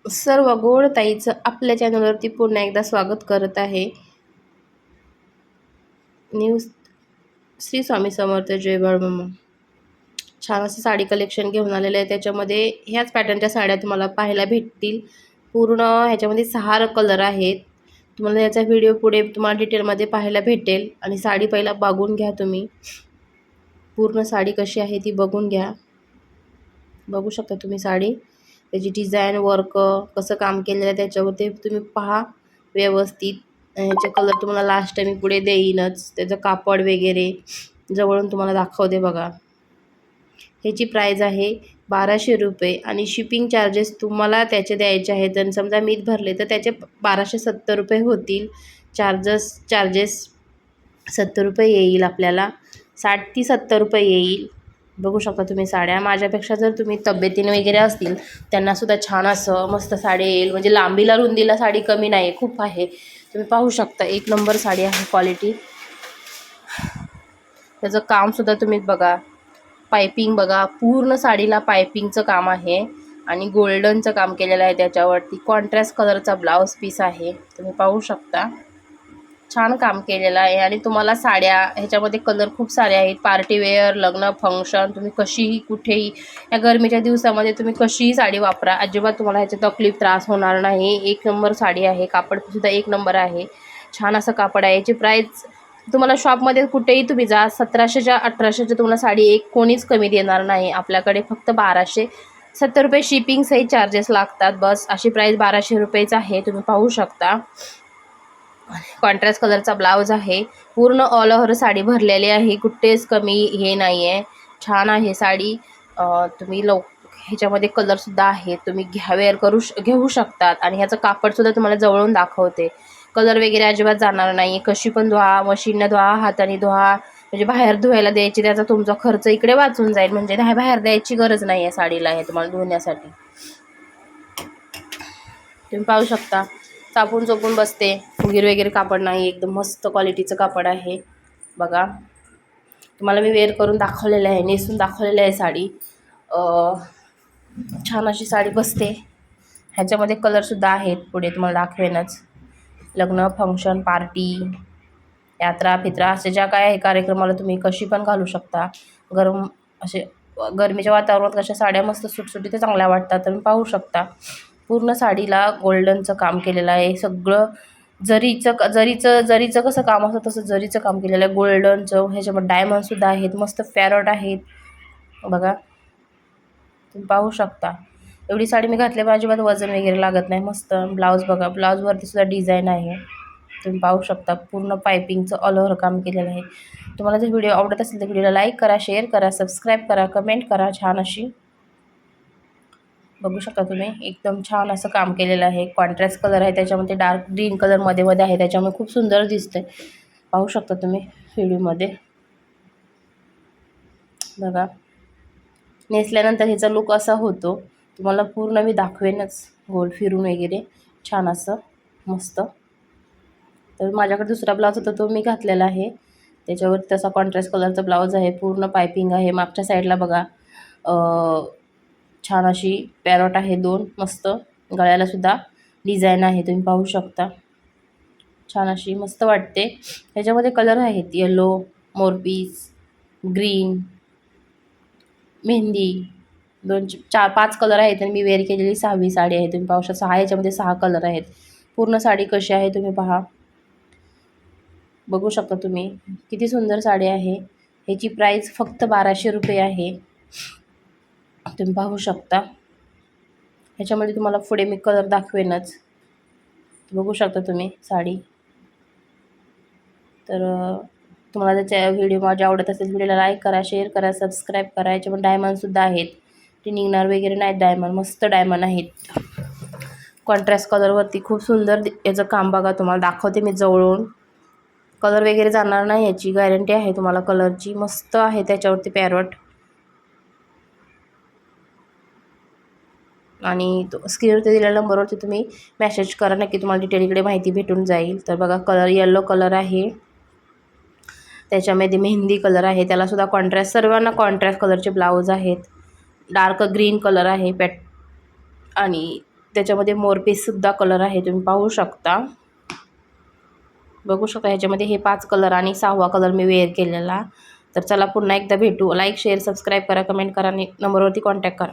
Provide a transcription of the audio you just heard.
सर्व गोड ताईचं आपल्या चॅनलवरती पुन्हा एकदा स्वागत करत आहे. न्यूज श्री स्वामी समर्थ जय बाळूमामा. छान असं साडी कलेक्शन घेऊन आलेलं आहे. त्याच्यामध्ये ह्याच पॅटर्नच्या साड्या तुम्हाला पाहायला भेटतील. पूर्ण ह्याच्यामध्ये 6 कलर आहेत. तुम्हाला याचा व्हिडिओ पुढे तुम्हाला डिटेलमध्ये पाहायला भेटेल. आणि साडी पहिला बघून घ्या तुम्ही. पूर्ण साडी कशी आहे ती बघून घ्या. बघू शकता तुम्ही साडी, त्याची डिझाईन वर्क कसं काम केलेलं आहे त्याच्यावरती तुम्ही पहा व्यवस्थित. ह्याचे कलर तुम्हाला लास्ट टाइम पुढे देईनच. त्याचं कापड वगैरे जवळून तुम्हाला दाखवते बघा. ह्याची प्राईज आहे 1200 रुपये आणि शिपिंग चार्जेस तुम्हाला त्याचे द्यायचे आहेत. जर समजा मीच भरले तर त्याचे 1270 रुपये होतील. चार्जेस 70 रुपये येईल आपल्याला. 60 ते 70 रुपये येईल. बघू शकता तुम्ही साड्या. माझ्यापेक्षा जर तुम्ही तब्येतीने वगैरे असतील त्यांनासुद्धा छान असं मस्त साडी येईल. म्हणजे लांबीला रुंदीला साडी कमी नाही, खूप आहे. तुम्ही पाहू शकता, एक नंबर साडी आहे क्वालिटी. त्याचं कामसुद्धा तुम्ही बघा, पायपिंग बघा, पूर्ण साडीला पायपिंगचं काम आहे आणि गोल्डनचं काम केलेलं आहे. त्याच्यावरती कॉन्ट्रास्ट कलरचा ब्लाऊज पीस आहे, तुम्ही पाहू शकता. छान काम केलेलं आहे. आणि तुम्हाला साड्या ह्याच्यामध्ये कलर खूप सारे आहेत. पार्टीवेअर, लग्न, फंक्शन, तुम्ही कशीही कुठेही या गरमीच्या दिवसामध्ये तुम्ही कशीही साडी वापरा, अजिबात तुम्हाला ह्याची तकलीफ त्रास होणार नाही. एक नंबर साडी आहे. कापडसुद्धा एक नंबर आहे. छान असं कापड आहे. याची प्राईस तुम्हाला शॉपमध्ये कुठेही तुम्ही जा 1700च्या 1800च्या तुम्हाला साडी एक कोणीच कमी देणार नाही. आपल्याकडे फक्त 1270 रुपये शिपिंग सहित चार्जेस लागतात. बस अशी प्राईस 1200 रुपयेच आहे. तुम्ही पाहू शकता. कॉन्ट्रास्ट कलरचा ब्लाऊज आहे. पूर्ण ऑल ओव्हर साडी भरलेली आहे. कुठेच कमी हे नाही आहे. छान आहे साडी. तुम्ही ह्याच्यामध्ये कलरसुद्धा आहेत. तुम्ही घेऊ शकतात. आणि ह्याचं कापडसुद्धा तुम्हाला जवळून दाखवते. कलर वगैरे अजिबात जाणार नाही. कशी पण धुवा, मशीननं धुवा, हाताने धुवा, म्हणजे बाहेर धुवायला द्यायची, त्याचा तुमचा खर्च इकडे वाचून जाईल. म्हणजे बाहेर द्यायची गरज नाही आहे साडीला हे तुम्हाला धुण्यासाठी. तुम्ही पाहू शकता. चापून चोपून बसते. फुगीर वगैरे कापड नाही. एकदम मस्त क्वालिटीचं कापड आहे बघा. तुम्हाला मी वेअर करून दाखवलेलं आहे, नेसून दाखवलेलं आहे साडी. छान अशी साडी बसते. ह्याच्यामध्ये कलरसुद्धा आहेत, पुढे तुम्हाला दाखवेनच. लग्न, फंक्शन, पार्टी, यात्रा फित्रा असे ज्या काय आहे कार्यक्रमाला तुम्ही कशी पण घालू शकता. गरमीच्या वातावरणात कशा साड्या मस्त सुटसुटीत चांगल्या वाटतात. तुम्ही पाहू शकता. पूर्ण साडीला गोल्डनचं काम केलेलं आहे. सगळं जरीचं कसं काम असतं तसं जरीचं काम केलेलं आहे गोल्डनचं. ह्याच्यामध्ये डायमंडसुद्धा आहेत. मस्त पॅरट आहेत बघा. तुम्ही पाहू शकता. एवढी साडी मी घातल्यावर अजिबात वजन वगैरे लागत नाही. मस्त ब्लाऊज बघा. ब्लाऊजवरती सुद्धा डिझाईन आहे. तुम्ही पाहू शकता. पूर्ण पायपिंगचं ऑल ओव्हर काम केलेलं आहे. तुम्हाला जर व्हिडिओ आवडत असेल तर व्हिडिओला लाईक करा, शेअर करा, सबस्क्राईब करा, कमेंट करा. छान अशी बघू शकता तुम्ही. एकदम छान असं काम केलेलं आहे. कॉन्ट्रास्ट कलर आहे, त्याच्यामध्ये डार्क ग्रीन कलर मध्ये आहे. त्याच्यामुळे खूप सुंदर दिसतंय. पाहू शकता तुम्ही व्हिडिओमध्ये बघा. नेसल्यानंतर ह्याचा लुक असा होतो. तुम्हाला पूर्ण मी दाखवेनच गोल फिरून वगैरे. छान असं मस्त. तर माझ्याकडे दुसरा ब्लाऊज होता तो मी घातलेला आहे. त्याच्यावर तसा कॉन्ट्रास्ट कलरचा ब्लाऊज आहे. पूर्ण पायपिंग आहे. मागच्या साईडला बघा छान अशी पॅरट आहे 2 मस्त. गळ्याला सुद्धा डिझाईन आहे. तुम्ही पाहू शकता. छान अशी मस्त वाटते. ह्याच्यामध्ये कलर आहेत येलो, मोरपीस, ग्रीन, मेहंदी, 2 4 5 कलर आहेत. आणि मी वेअर केलेली 6वी साडी आहे. तुम्ही पाहू शकता. ह्याच्यामध्ये 6 कलर आहेत. पूर्ण साडी कशी आहे तुम्ही पहा. बघू शकता तुम्ही. किती सुंदर साडी आहे. ह्याची प्राईस फक्त 1200 रुपये आहे. तुम्ही पाहू शकता. ह्याच्यामध्ये तुम्हाला पुढे मी कलर दाखवेनच. बघू शकता तुम्ही साडी. तर तुम्हाला त्याच्या व्हिडिओ माझ्या आवडत असेल व्हिडिओला लाईक करा, शेअर करा, सबस्क्राईब करा. याच्यामध्ये डायमंडसुद्धा आहेत. ते निघणार वगैरे नाहीत डायमंड. मस्त डायमंड आहेत. कॉन्ट्रास्ट कलरवरती खूप सुंदर याचं काम बघा. तुम्हाला दाखवते मी जवळून. कलर वगैरे जाणार नाही, याची गॅरंटी आहे तुम्हाला कलरची. मस्त आहे त्याच्यावरती पॅरट. आणि तो स्क्रीनवरती दिलेल्या नंबरवरती तुम्ही मेसेज करा, नक्की तुम्हाला डिटेल इकडे माहिती भेटून जाईल. तर बघा कलर येलो कलर आहे. त्याच्यामध्ये मेहंदी कलर आहे. त्यालासुद्धा कॉन्ट्रास्ट, सर्वांना कॉन्ट्रास्ट कलरचे ब्लाऊज आहेत. डार्क ग्रीन कलर आहे आणि त्याच्यामध्ये मोरपीससुद्धा कलर आहे, तुम्ही पाहू शकता. बघू शकता ह्याच्यामध्ये हे 5 कलर आणि 6वा कलर मी वेअर केलेला. तर चला पुन्हा एकदा भेटू. लाईक शेअर सबस्क्राईब करा, कमेंट करा आणि नंबरवरती कॉन्टॅक्ट करा.